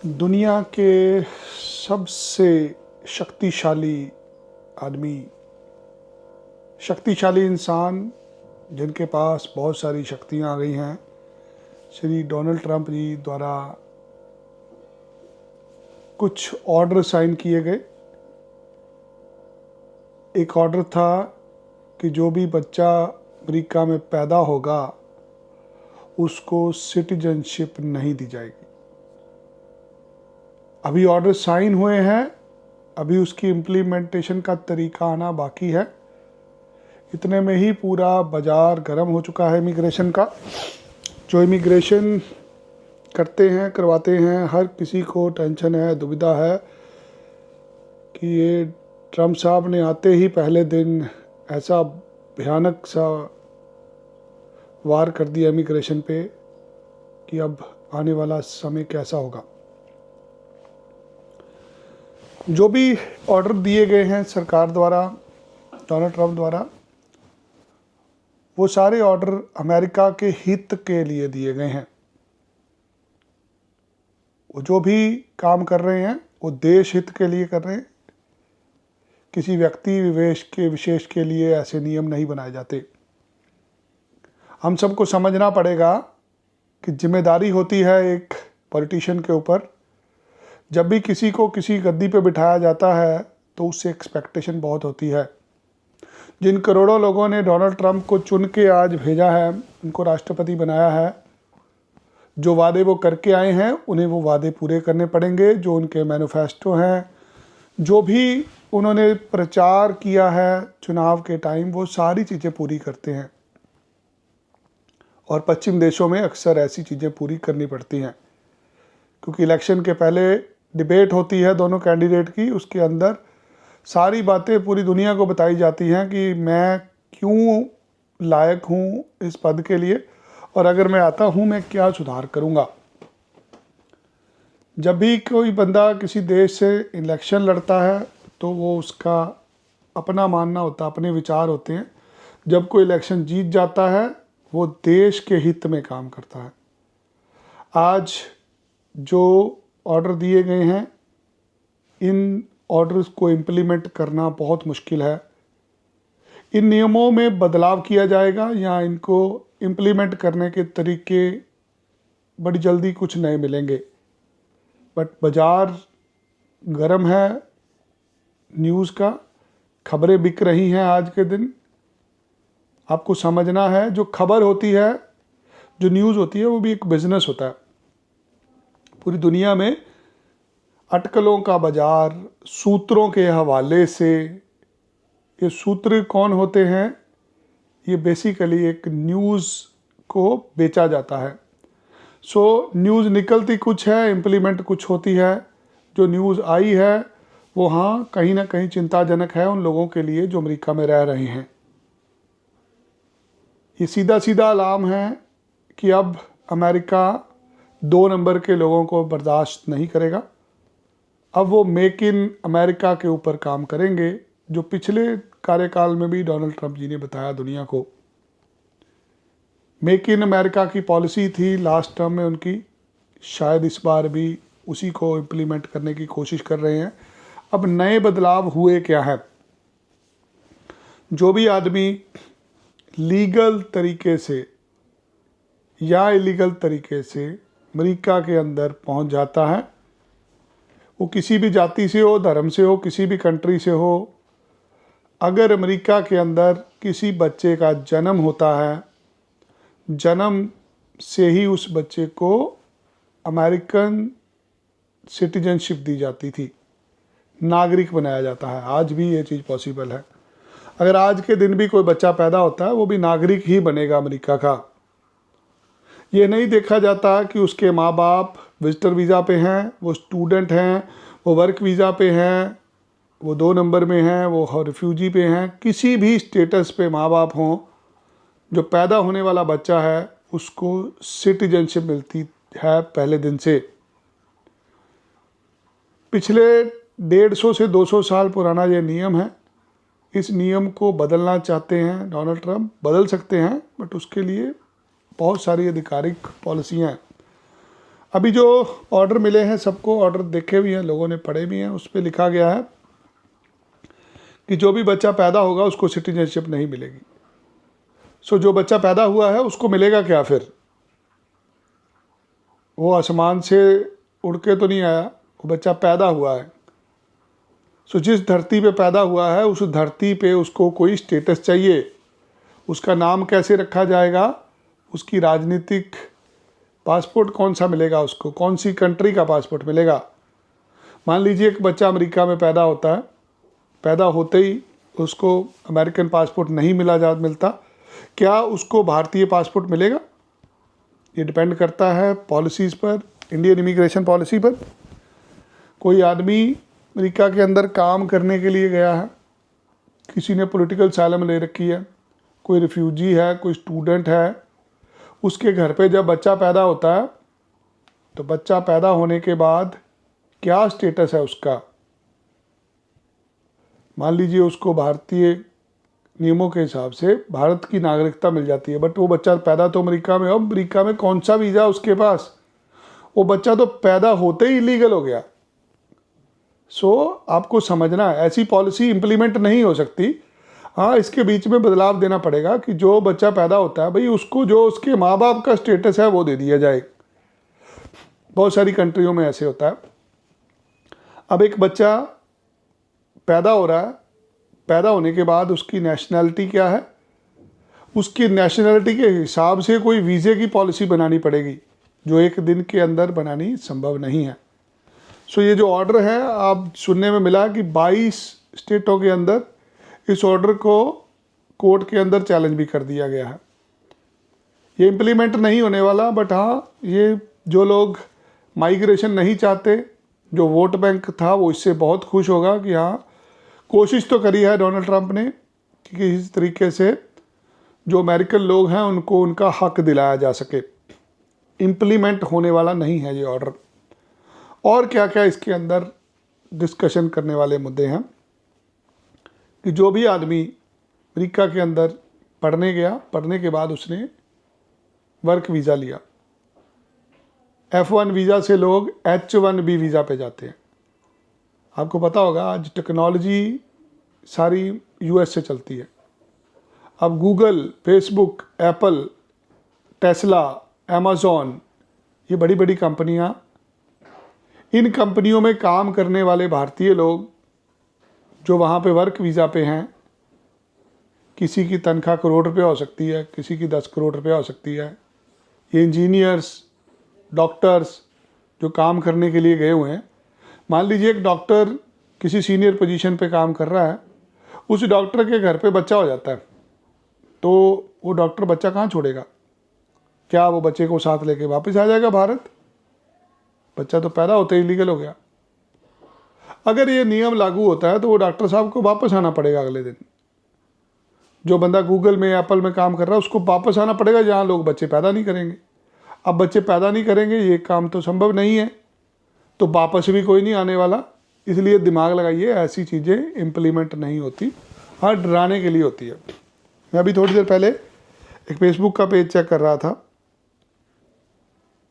दुनिया के सबसे शक्तिशाली आदमी, शक्तिशाली इंसान जिनके पास बहुत सारी शक्तियां आ गई हैं, श्री डोनाल्ड ट्रंप जी द्वारा कुछ ऑर्डर साइन किए गए। एक ऑर्डर था कि जो भी बच्चा अमेरिका में पैदा होगा उसको सिटीजनशिप नहीं दी जाएगी। अभी ऑर्डर साइन हुए हैं, अभी उसकी इम्प्लीमेंटेशन का तरीका आना बाकी है। इतने में ही पूरा बाज़ार गर्म हो चुका है इमिग्रेशन का। जो इमिग्रेशन करते हैं, करवाते हैं, हर किसी को टेंशन है, दुविधा है कि ये ट्रंप साहब ने आते ही पहले दिन ऐसा भयानक सा वार कर दिया इमिग्रेशन पे कि अब आने वाला समय कैसा होगा। जो भी ऑर्डर दिए गए हैं सरकार द्वारा, डोनाल्ड ट्रंप द्वारा, वो सारे ऑर्डर अमेरिका के हित के लिए दिए गए हैं। वो जो भी काम कर रहे हैं वो देश हित के लिए कर रहे हैं। किसी व्यक्ति विशेष के लिए ऐसे नियम नहीं बनाए जाते। हम सबको समझना पड़ेगा कि जिम्मेदारी होती है एक पॉलिटिशियन के ऊपर। जब भी किसी को किसी गद्दी पे बिठाया जाता है तो उससे एक्सपेक्टेशन बहुत होती है। जिन करोड़ों लोगों ने डोनाल्ड ट्रंप को चुन के आज भेजा है, उनको राष्ट्रपति बनाया है, जो वादे वो करके आए हैं उन्हें वो वादे पूरे करने पड़ेंगे। जो उनके मैनिफेस्टो हैं, जो भी उन्होंने प्रचार किया है चुनाव के टाइम, वो सारी चीज़ें पूरी करते हैं। और पश्चिम देशों में अक्सर ऐसी चीज़ें पूरी करनी पड़ती हैं, क्योंकि इलेक्शन के पहले डिबेट होती है दोनों कैंडिडेट की। उसके अंदर सारी बातें पूरी दुनिया को बताई जाती हैं कि मैं क्यों लायक हूँ इस पद के लिए, और अगर मैं आता हूँ मैं क्या सुधार करूँगा। जब भी कोई बंदा किसी देश से इलेक्शन लड़ता है तो वो उसका अपना मानना होता है, अपने विचार होते हैं। जब कोई इलेक्शन जीत जाता है वो देश के हित में काम करता है। आज जो ऑर्डर दिए गए हैं, इन ऑर्डर्स को इम्प्लीमेंट करना बहुत मुश्किल है। इन नियमों में बदलाव किया जाएगा या इनको इम्प्लीमेंट करने के तरीके बड़ी जल्दी कुछ नए मिलेंगे। बट बाज़ार गर्म है न्यूज़ का, खबरें बिक रही हैं आज के दिन। आपको समझना है, जो खबर होती है, जो न्यूज़ होती है, वो भी एक बिजनेस होता है। पूरी दुनिया में अटकलों का बाज़ार, सूत्रों के हवाले से, ये सूत्र कौन होते हैं? ये बेसिकली एक न्यूज़ को बेचा जाता है। सो न्यूज़ निकलती कुछ है, इम्प्लीमेंट कुछ होती है। जो न्यूज़ आई है वो हाँ कहीं ना कहीं चिंताजनक है उन लोगों के लिए जो अमेरिका में रह रहे हैं। ये सीधा सीधा अलार्म है कि अब अमेरिका 2 नंबर के लोगों को बर्दाश्त नहीं करेगा। अब वो मेक इन अमेरिका के ऊपर काम करेंगे, जो पिछले कार्यकाल में भी डोनाल्ड ट्रंप जी ने बताया दुनिया को। मेक इन अमेरिका की पॉलिसी थी लास्ट टर्म में उनकी, शायद इस बार भी उसी को इम्प्लीमेंट करने की कोशिश कर रहे हैं। अब नए बदलाव हुए क्या है? जो भी आदमी लीगल तरीके से या इलीगल तरीके से अमेरिका के अंदर पहुंच जाता है, वो किसी भी जाति से हो, धर्म से हो, किसी भी कंट्री से हो, अगर अमेरिका के अंदर किसी बच्चे का जन्म होता है, जन्म से ही उस बच्चे को अमेरिकन सिटीजनशिप दी जाती थी, नागरिक बनाया जाता है। आज भी ये चीज़ पॉसिबल है। अगर आज के दिन भी कोई बच्चा पैदा होता है वो भी नागरिक ही बनेगा अमेरिका का। ये नहीं देखा जाता कि उसके माँ बाप विजिटर वीज़ा पे हैं, वो स्टूडेंट हैं, वो वर्क वीज़ा पे हैं, वो 2 नंबर में हैं, वो रिफ्यूजी पे हैं। किसी भी स्टेटस पे माँ बाप हों, जो पैदा होने वाला बच्चा है उसको सिटीजनशिप मिलती है पहले दिन से। पिछले 150 से 200 साल पुराना ये नियम है। इस नियम को बदलना चाहते हैं डोनाल्ड ट्रंप, बदल सकते हैं, बट उसके लिए बहुत सारी आधिकारिक पॉलिसियाँ हैं। अभी जो ऑर्डर मिले हैं सबको, ऑर्डर देखे भी हैं लोगों ने, पढ़े भी हैं, उस पर लिखा गया है कि जो भी बच्चा पैदा होगा उसको सिटीजनशिप नहीं मिलेगी। सो जो बच्चा पैदा हुआ है उसको मिलेगा क्या फिर? वो आसमान से उड़ के तो नहीं आया, वो बच्चा पैदा हुआ है। सो जिस धरती पे पैदा हुआ है उस धरती पे उसको कोई स्टेटस चाहिए। उसका नाम कैसे रखा जाएगा, उसकी राजनीतिक पासपोर्ट कौन सा मिलेगा, उसको कौन सी कंट्री का पासपोर्ट मिलेगा। मान लीजिए एक बच्चा अमेरिका में पैदा होता है, पैदा होते ही उसको अमेरिकन पासपोर्ट नहीं मिलता, क्या उसको भारतीय पासपोर्ट मिलेगा? ये डिपेंड करता है पॉलिसीज़ पर, इंडियन इमिग्रेशन पॉलिसी पर। कोई आदमी अमेरिका के अंदर काम करने के लिए गया है, किसी ने पॉलिटिकल असाइलम ले रखी है, कोई रिफ्यूजी है, कोई स्टूडेंट है, उसके घर पे जब बच्चा पैदा होता है तो बच्चा पैदा होने के बाद क्या स्टेटस है उसका। मान लीजिए उसको भारतीय नियमों के हिसाब से भारत की नागरिकता मिल जाती है, बट वो बच्चा पैदा तो अमेरिका में, अब अमेरिका में कौन सा वीज़ा उसके पास, वो बच्चा तो पैदा होते ही इलीगल हो गया। सो आपको समझना है, ऐसी पॉलिसी इम्प्लीमेंट नहीं हो सकती। हाँ, इसके बीच में बदलाव देना पड़ेगा कि जो बच्चा पैदा होता है भाई उसको जो उसके माँ बाप का स्टेटस है वो दे दिया जाए। बहुत सारी कंट्रियों में ऐसे होता है। अब एक बच्चा पैदा हो रहा है, पैदा होने के बाद उसकी नेशनैलिटी क्या है, उसकी नेशनैलिटी के हिसाब से कोई वीज़े की पॉलिसी बनानी पड़ेगी, जो एक दिन के अंदर बनानी संभव नहीं है। सो ये जो ऑर्डर है, आप सुनने में मिला कि 22 स्टेटों के अंदर इस ऑर्डर को कोर्ट के अंदर चैलेंज भी कर दिया गया है। ये इम्प्लीमेंट नहीं होने वाला, बट हाँ, ये जो लोग माइग्रेशन नहीं चाहते, जो वोट बैंक था, वो इससे बहुत खुश होगा कि हाँ, कोशिश तो करी है डोनाल्ड ट्रंप ने कि किसी तरीके से जो अमेरिकन लोग हैं उनको उनका हक दिलाया जा सके। इम्प्लीमेंट होने वाला नहीं है ये ऑर्डर। और क्या क्या इसके अंदर डिस्कशन करने वाले मुद्दे हैं कि जो भी आदमी अमेरिका के अंदर पढ़ने गया, पढ़ने के बाद उसने वर्क वीज़ा लिया, F1 वीज़ा से लोग H1B वीज़ा पे जाते हैं। आपको पता होगा आज टेक्नोलॉजी सारी US से चलती है। अब Google, Facebook, Apple, Tesla, Amazon, ये बड़ी बड़ी कंपनियां, इन कंपनियों में काम करने वाले भारतीय लोग जो वहाँ पे वर्क वीज़ा पे हैं, किसी की तनख्वाह करोड़ रुपये हो सकती है, किसी की 10 करोड़ रुपये हो सकती है। ये इंजीनियर्स, डॉक्टर्स जो काम करने के लिए गए हुए हैं, मान लीजिए एक डॉक्टर किसी सीनियर पोजीशन पे काम कर रहा है, उस डॉक्टर के घर पे बच्चा हो जाता है, तो वो डॉक्टर बच्चा कहाँ छोड़ेगा? क्या वो बच्चे को साथ लेके वापस आ जाएगा भारत? बच्चा तो पैदा होते ही इलीगल हो गया। अगर ये नियम लागू होता है तो वो डॉक्टर साहब को वापस आना पड़ेगा अगले दिन। जो बंदा गूगल में, एप्पल में काम कर रहा है, उसको वापस आना पड़ेगा जहाँ लोग बच्चे पैदा नहीं करेंगे। अब बच्चे पैदा नहीं करेंगे, ये काम तो संभव नहीं है, तो वापस भी कोई नहीं आने वाला। इसलिए दिमाग लगाइए, ऐसी चीज़ें इम्प्लीमेंट नहीं होती, हाँ डराने के लिए होती है। मैं अभी थोड़ी देर पहले एक फेसबुक का पेज चेक कर रहा था,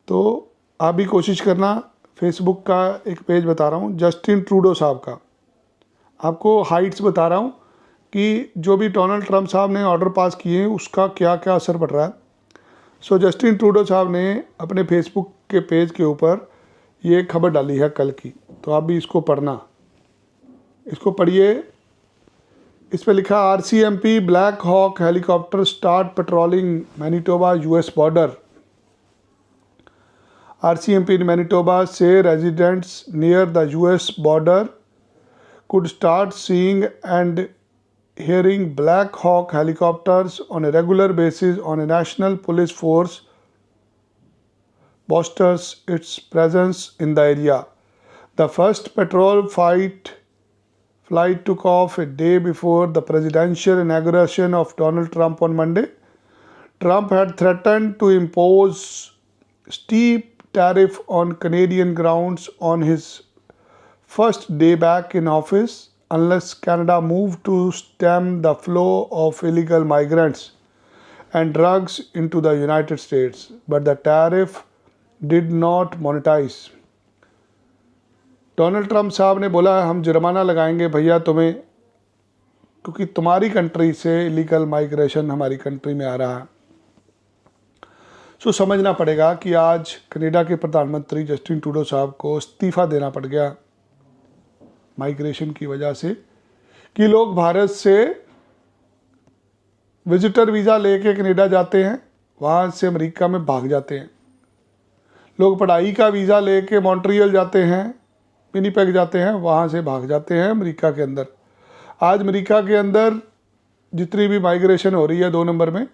तो आप भी कोशिश करना। फेसबुक का एक पेज बता रहा हूँ, जस्टिन ट्रूडो साहब का। आपको हाइट्स बता रहा हूँ कि जो भी डोनाल्ड ट्रंप साहब ने ऑर्डर पास किए हैं उसका क्या क्या असर पड़ रहा है। सो जस्टिन ट्रूडो साहब ने अपने फेसबुक के पेज के ऊपर ये खबर डाली है कल की, तो आप भी इसको पढ़ना, इसको पढ़िए। इस पर लिखा RCMP black hawk helicopter start patrolling Manitoba US border. RCMP in Manitoba say residents near the US border could start seeing and hearing Black Hawk helicopters on a regular basis on a national police force bolsters its presence in the area. The first patrol flight took off a day before the presidential inauguration of Donald Trump on Monday. Trump had threatened to impose steep tariff on Canadian grounds on his first day back in office unless Canada moved to stem the flow of illegal migrants and drugs into the United States. But the tariff did not monetize. Donald Trump साहब ने बोला हम जुर्माना लगाएंगे भैया तुम्हें, क्योंकि तुम्हारी कंट्री से इलीगल माइग्रेशन हमारी कंट्री में आ रहा है। सो समझना पड़ेगा कि आज कनाडा के प्रधानमंत्री जस्टिन ट्रूडो साहब को इस्तीफ़ा देना पड़ गया माइग्रेशन की वजह से, कि लोग भारत से विजिटर वीज़ा लेके कनाडा जाते हैं, वहाँ से अमेरिका में भाग जाते हैं। लोग पढ़ाई का वीज़ा लेके मॉन्ट्रियल जाते हैं, विनिपेग जाते हैं, वहाँ से भाग जाते हैं अमेरिका के अंदर। आज अमेरिका के अंदर जितनी भी माइग्रेशन हो रही है 2 नंबर में,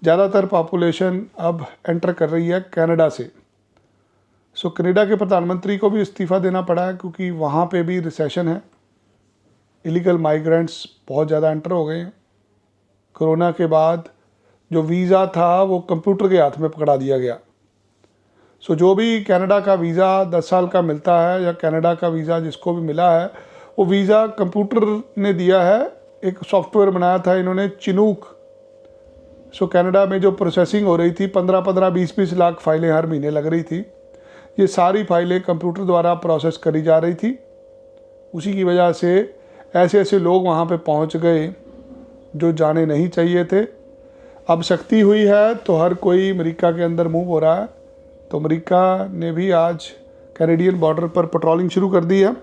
ज़्यादातर पॉपुलेशन अब एंटर कर रही है कनाडा से। सो कनाडा के प्रधानमंत्री को भी इस्तीफ़ा देना पड़ा है, क्योंकि वहाँ पे भी रिसेशन है, इलीगल माइग्रेंट्स बहुत ज़्यादा एंटर हो गए हैं। कोरोना के बाद जो वीज़ा था वो कंप्यूटर के हाथ में पकड़ा दिया गया। सो जो भी कनाडा का वीज़ा 10 साल का मिलता है, या कनाडा का वीज़ा जिसको भी मिला है, वो वीज़ा कंप्यूटर ने दिया है। एक सॉफ्टवेयर बनाया था इन्होंने, चिनूक। सो कनाडा में जो प्रोसेसिंग हो रही थी, 15-15, 20-20 लाख फाइलें हर महीने लग रही थी, ये सारी फाइलें कंप्यूटर द्वारा प्रोसेस करी जा रही थी। उसी की वजह से ऐसे ऐसे लोग वहाँ पे पहुँच गए जो जाने नहीं चाहिए थे। अब सख्ती हुई है तो हर कोई अमेरिका के अंदर मूव हो रहा है। तो अमेरिका ने भी आज कैनेडियन बॉर्डर पर पेट्रोलिंग शुरू कर दी है।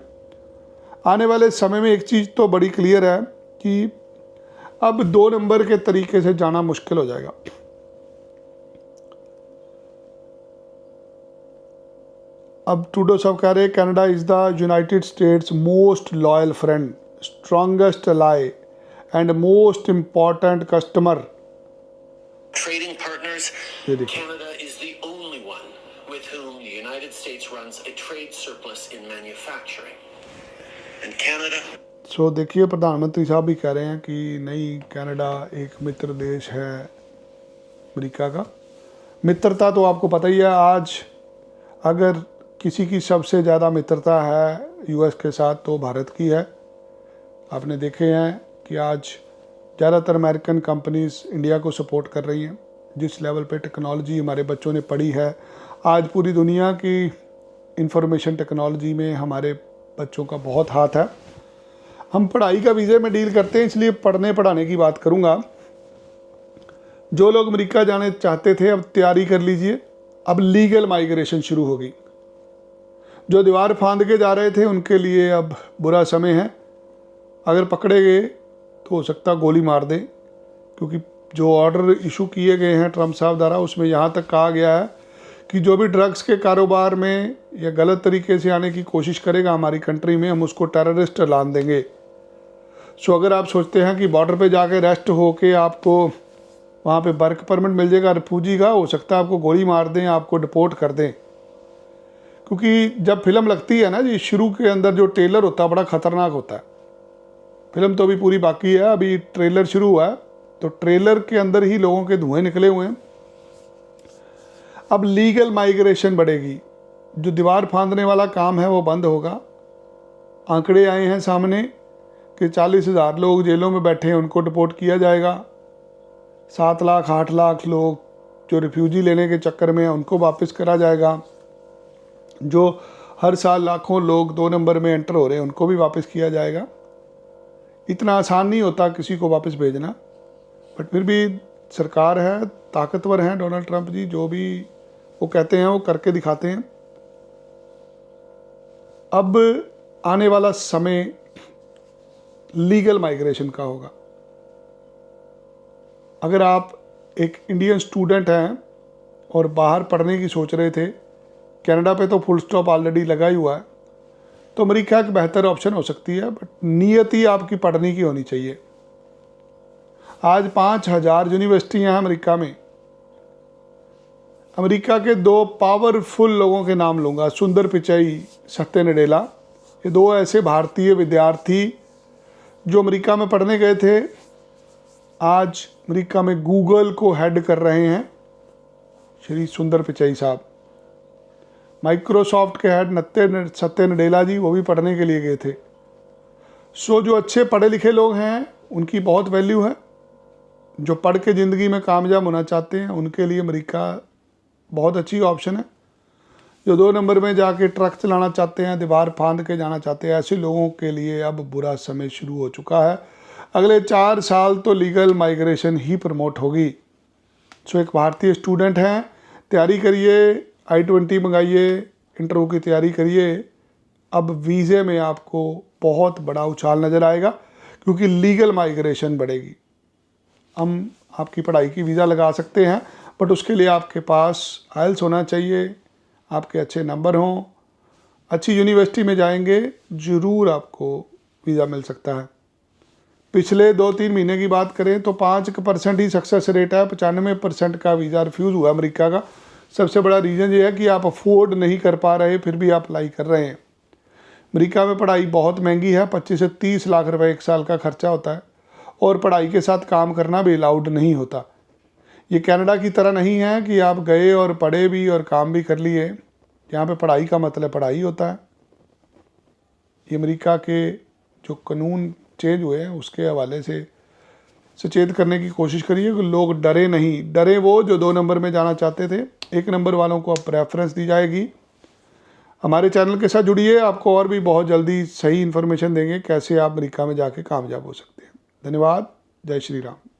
आने वाले समय में एक चीज़ तो बड़ी क्लियर है कि अब 2 नंबर के तरीके से जाना मुश्किल हो जाएगा। अब ट्रूडो साहब कह रहे Canada is the United States most loyal friend, strongest ally and most important customer. Trading partners, Canada is the only one with whom the United States runs a trade surplus in manufacturing. And Canada. सो देखिए प्रधानमंत्री साहब भी कह रहे हैं कि नहीं, Canada एक मित्र देश है अमेरिका का। मित्रता तो आपको पता ही है, आज अगर किसी की सबसे ज़्यादा मित्रता है यूएस के साथ तो भारत की है। आपने देखे हैं कि आज ज़्यादातर अमेरिकन कंपनीज इंडिया को सपोर्ट कर रही हैं। जिस लेवल पे टेक्नोलॉजी हमारे बच्चों ने पढ़ी है, आज पूरी दुनिया की इंफॉर्मेशन टेक्नोलॉजी में हमारे बच्चों का बहुत हाथ है। हम पढ़ाई का वीज़े में डील करते हैं, इसलिए पढ़ने पढ़ाने की बात करूंगा। जो लोग अमेरिका जाने चाहते थे अब तैयारी कर लीजिए, अब लीगल माइग्रेशन शुरू होगी। जो दीवार फांद के जा रहे थे उनके लिए अब बुरा समय है। अगर पकड़े गए तो हो सकता गोली मार दें, क्योंकि जो ऑर्डर इशू किए गए हैं ट्रंप साहब द्वारा उसमें यहाँ तक कहा गया है कि जो भी ड्रग्स के कारोबार में या गलत तरीके से आने की कोशिश करेगा हमारी कंट्री में, हम उसको टेररिस्ट ऐलान देंगे। सो अगर आप सोचते हैं कि बॉर्डर पे जाके रेस्ट होके आपको वहाँ पे वर्क परमिट मिल जाएगा रिफ्यूजी का, हो सकता है आपको गोली मार दें, आपको डिपोर्ट कर दें। क्योंकि जब फिल्म लगती है ना जी, शुरू के अंदर जो ट्रेलर होता है बड़ा ख़तरनाक होता है। फिल्म तो अभी पूरी बाकी है, अभी ट्रेलर शुरू हुआ है, तो ट्रेलर के अंदर ही लोगों के धुएँ निकले हुए हैं। अब लीगल माइग्रेशन बढ़ेगी, जो दीवार फांदने वाला काम है वो बंद होगा। आंकड़े आए हैं सामने कि 40,000 लोग जेलों में बैठे हैं, उनको डिपोर्ट किया जाएगा। 7 लाख 8 लाख लोग जो रिफ्यूजी लेने के चक्कर में हैं उनको वापस करा जाएगा। जो हर साल लाखों लोग 2 नंबर में एंटर हो रहे हैं उनको भी वापस किया जाएगा। इतना आसान नहीं होता किसी को वापस भेजना, बट फिर भी सरकार है, ताकतवर हैं डोनाल्ड ट्रंप जी, जो भी वो कहते हैं वो करके दिखाते हैं। अब आने वाला समय लीगल माइग्रेशन का होगा। अगर आप एक इंडियन स्टूडेंट हैं और बाहर पढ़ने की सोच रहे थे, कनाडा पे तो फुल स्टॉप ऑलरेडी लगा ही हुआ है, तो अमेरिका एक बेहतर ऑप्शन हो सकती है, बट नीयत ही आपकी पढ़ने की होनी चाहिए। आज 5,000 यूनिवर्सिटियाँ हैं अमेरिका में। अमेरिका के 2 पावरफुल लोगों के नाम लूँगा, सुंदर पिचाई, सत्य नडेला। ये 2 ऐसे भारतीय विद्यार्थी जो अमेरिका में पढ़ने गए थे, आज अमेरिका में गूगल को हेड कर रहे हैं श्री सुंदर पिचाई साहब। माइक्रोसॉफ्ट के हेड सत्य नडेला जी, वो भी पढ़ने के लिए गए थे। सो जो अच्छे पढ़े लिखे लोग हैं उनकी बहुत वैल्यू है। जो पढ़ के ज़िंदगी में कामयाब होना चाहते हैं उनके लिए अमेरिका बहुत अच्छी ऑप्शन है। जो 2 नंबर में जाके ट्रक चलाना चाहते हैं, दीवार फांद के जाना चाहते हैं, ऐसे लोगों के लिए अब बुरा समय शुरू हो चुका है। अगले 4 साल तो लीगल माइग्रेशन ही प्रमोट होगी। सो एक भारतीय स्टूडेंट हैं, तैयारी करिए, I-20 मंगाइए, इंटरव्यू की तैयारी करिए। अब वीज़े में आपको बहुत बड़ा उछाल नज़र आएगा क्योंकि लीगल माइग्रेशन बढ़ेगी। हम आपकी पढ़ाई की वीज़ा लगा सकते हैं, बट उसके लिए आपके पास IELTS होना चाहिए, आपके अच्छे नंबर हों, अच्छी यूनिवर्सिटी में जाएंगे, ज़रूर आपको वीज़ा मिल सकता है। पिछले 2-3 महीने की बात करें तो 5% ही सक्सेस रेट है, 95% का वीज़ा रिफ्यूज़ हुआ अमेरिका का। सबसे बड़ा रीज़न ये है कि आप अफोर्ड नहीं कर पा रहे, फिर भी आप अप्लाई कर रहे हैं। अमेरिका में पढ़ाई बहुत महंगी है, 25 से 30 लाख रुपए 1 साल का खर्चा होता है, और पढ़ाई के साथ काम करना भी अलाउड नहीं होता। ये कनाडा की तरह नहीं है कि आप गए और पढ़े भी और काम भी कर लिए। यहाँ पे पढ़ाई का मतलब पढ़ाई होता है। ये अमेरिका के जो कानून चेंज हुए हैं उसके हवाले से सचेत करने की कोशिश करिए कि लोग डरे नहीं। डरे वो जो 2 नंबर में जाना चाहते थे। 1 नंबर वालों को अब प्रेफरेंस दी जाएगी। हमारे चैनल के साथ जुड़िए, आपको और भी बहुत जल्दी सही इन्फॉर्मेशन देंगे कैसे आप अमेरिका में जाके कामयाब हो सकते हैं। धन्यवाद। जय श्री राम।